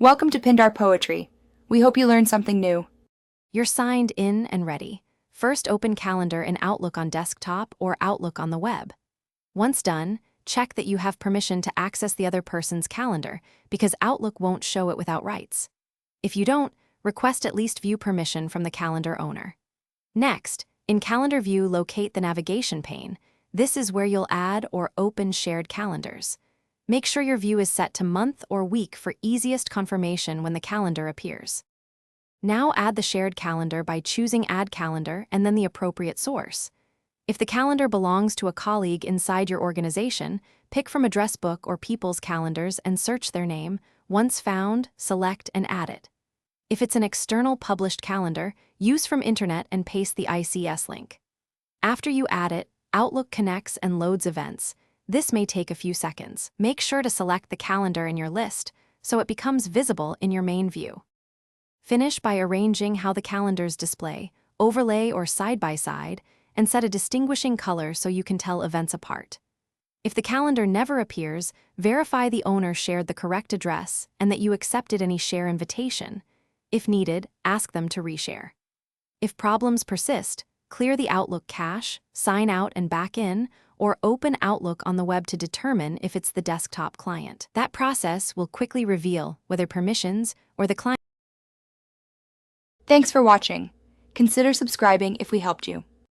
Welcome to Pindar Poetry. We hope you learned something new. You're signed in and ready. First, open Calendar in Outlook on desktop or Outlook on the web. Once done, check that you have permission to access the other person's calendar because Outlook won't show it without rights. If you don't, request at least view permission from the calendar owner. Next, in Calendar View, locate the navigation pane. This is where you'll add or open shared calendars. Make sure your view is set to month or week for easiest confirmation when the calendar appears. Now add the shared calendar by choosing Add Calendar and then the appropriate source. If the calendar belongs to a colleague inside your organization, pick from Address Book or People's Calendars and search their name. Once found, select and add it. If it's an external published calendar, use from Internet and paste the ICS link. After you add it, Outlook connects and loads events. This may take a few seconds. Make sure to select the calendar in your list so it becomes visible in your main view. Finish by arranging how the calendars display, overlay or side by side, and set a distinguishing color so you can tell events apart. If the calendar never appears, verify the owner shared the correct address and that you accepted any share invitation. If needed, ask them to reshare. If problems persist, clear the Outlook cache, sign out and back in, or open Outlook on the web to determine if it's the desktop client. That process will quickly reveal whether permissions or the client. Thanks for watching. Consider subscribing if we helped you.